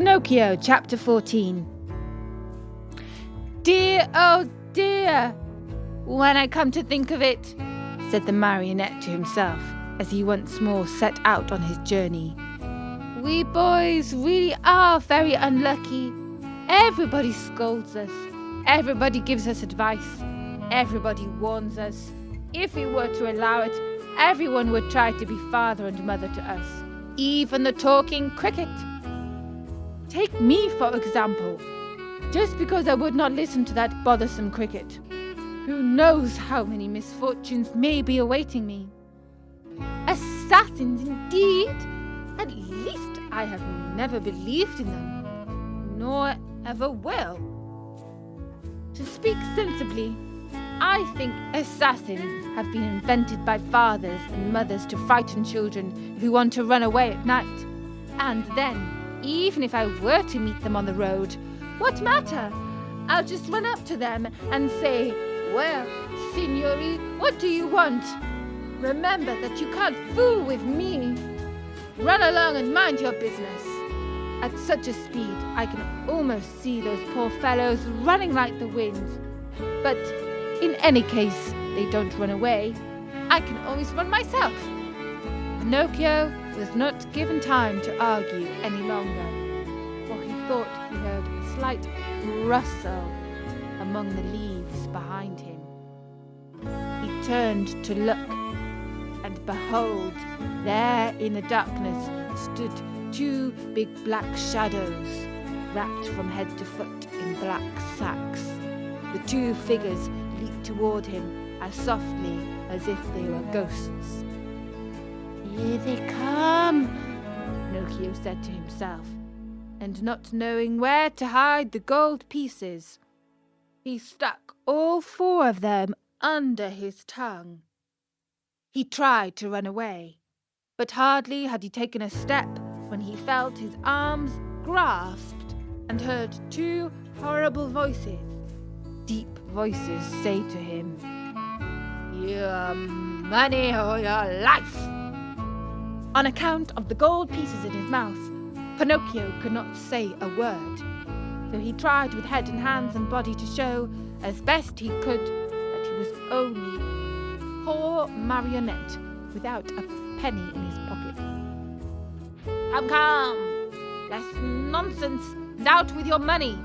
Pinocchio, Chapter 14. Dear, oh dear, when I come to think of it, said the Marionette to himself as he once more set out on his journey. We boys really are very unlucky. Everybody scolds us. Everybody gives us advice. Everybody warns us. If we were to allow it, everyone would try to be father and mother to us. Even the talking cricket. Take me, for example. Just because I would not listen to that bothersome cricket, who knows how many misfortunes may be awaiting me. Assassins, indeed! At least I have never believed in them, nor ever will. To speak sensibly, I think assassins have been invented by fathers and mothers to frighten children who want to run away at night. And then, even if I were to meet them on the road, what matter? I'll just run up to them and say, well, signori, what do you want? Remember that you can't fool with me. Run along and mind your business. At such a speed, I can almost see those poor fellows running like the wind. But in any case, they don't run away. I can always run myself. Pinocchio was not given time to argue any longer, for he thought he heard a slight rustle among the leaves behind him. He turned to look, and behold, there in the darkness stood two big black shadows, wrapped from head to foot in black sacks. The two figures leaped toward him as softly as if they were ghosts. Here they come, Pinocchio said to himself, and not knowing where to hide the gold pieces, he stuck all four of them under his tongue. He tried to run away, but hardly had he taken a step when he felt his arms grasped and heard two horrible voices, deep voices, say to him, "Your money or your life!" On account of the gold pieces in his mouth, Pinocchio could not say a word, so he tried with head and hands and body to show, as best he could, that he was only poor Marionette without a penny in his pocket. Come, less nonsense, and out with your money,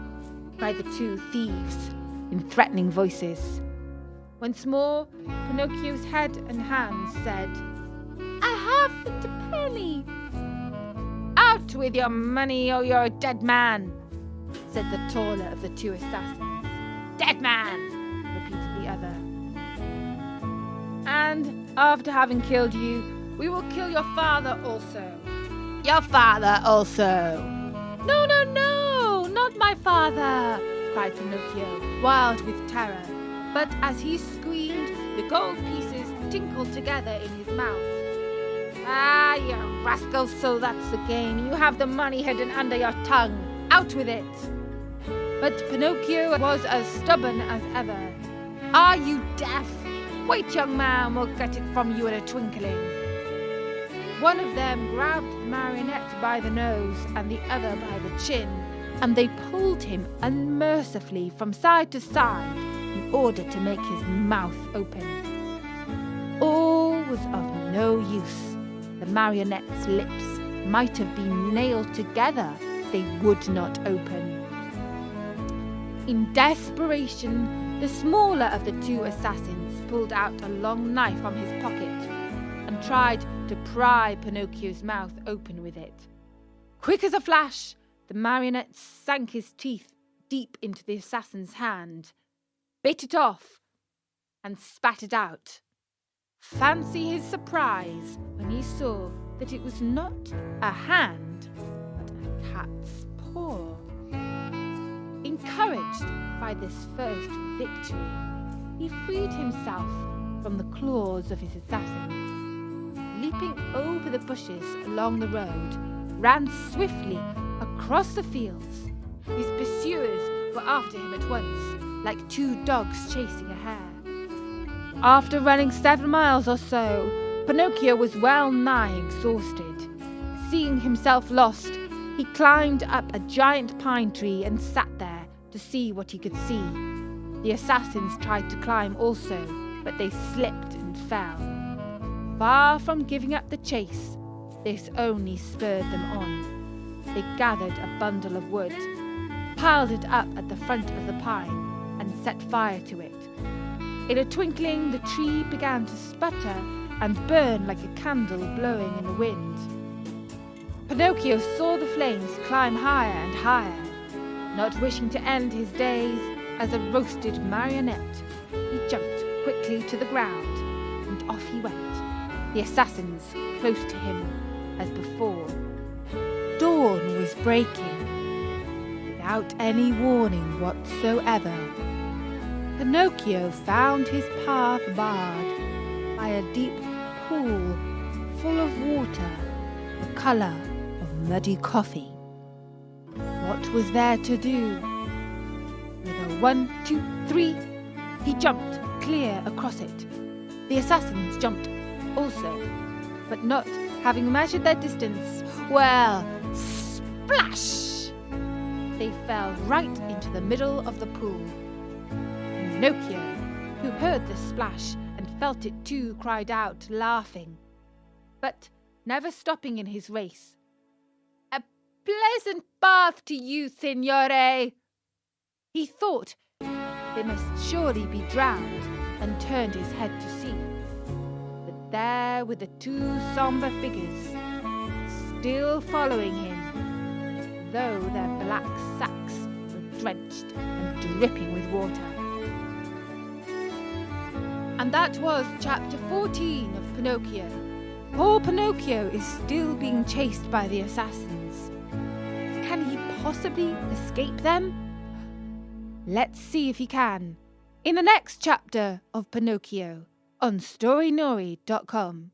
cried the two thieves in threatening voices. Once more, Pinocchio's head and hands said, I haven't a penny. Out with your money or you're a dead man, said the taller of the two assassins. Dead man, repeated the other. And after having killed you, we will kill your father also. Your father also. No, no, no, not my father, cried Pinocchio, wild with terror. But as he screamed, the gold pieces tinkled together in his mouth. Ah, you rascal, so that's the game. You have the money hidden under your tongue. Out with it. But Pinocchio was as stubborn as ever. Are you deaf? Wait, young man, we'll get it from you in a twinkling. One of them grabbed the Marionette by the nose and the other by the chin, and they pulled him unmercifully from side to side in order to make his mouth open. All was of no use. The Marionette's lips might have been nailed together, they would not open. In desperation, the smaller of the two assassins pulled out a long knife from his pocket and tried to pry Pinocchio's mouth open with it. Quick as a flash, the Marionette sank his teeth deep into the assassin's hand, bit it off, and spat it out. Fancy his surprise when he saw that it was not a hand, but a cat's paw. Encouraged by this first victory, he freed himself from the claws of his assassin. Leaping over the bushes along the road, ran swiftly across the fields. His pursuers were after him at once, like two dogs chasing a hare. After running 7 miles or so, Pinocchio was well nigh exhausted. Seeing himself lost, He climbed up a giant pine tree and sat there to see what he could see. The assassins tried to climb also, but they slipped and fell. Far from giving up the chase, this only spurred them on. They gathered a bundle of wood, piled it up at the front of the pine, and set fire to it. In a twinkling, the tree began to sputter and burn like a candle blowing in the wind. Pinocchio saw the flames climb higher and higher. Not wishing to end his days as a roasted marionette, he jumped quickly to the ground, and off he went, the assassins close to him as before. Dawn was breaking, without any warning whatsoever. Pinocchio found his path barred by a deep pool full of water, the colour of muddy coffee. What was there to do? With a 1, 2, 3, he jumped clear across it. The assassins jumped also, but not having measured their distance, well, splash! They fell right into the middle of the pool. Pinocchio, who heard the splash and felt it too, cried out, laughing, but never stopping in his race. "A pleasant bath to you, signore!" He thought they must surely be drowned, and turned his head to see. But there were the two sombre figures, still following him, though their black sacks were drenched and dripping with water. And that was chapter 14 of Pinocchio. Poor Pinocchio is still being chased by the assassins. Can he possibly escape them? Let's see if he can in the next chapter of Pinocchio on storynori.com.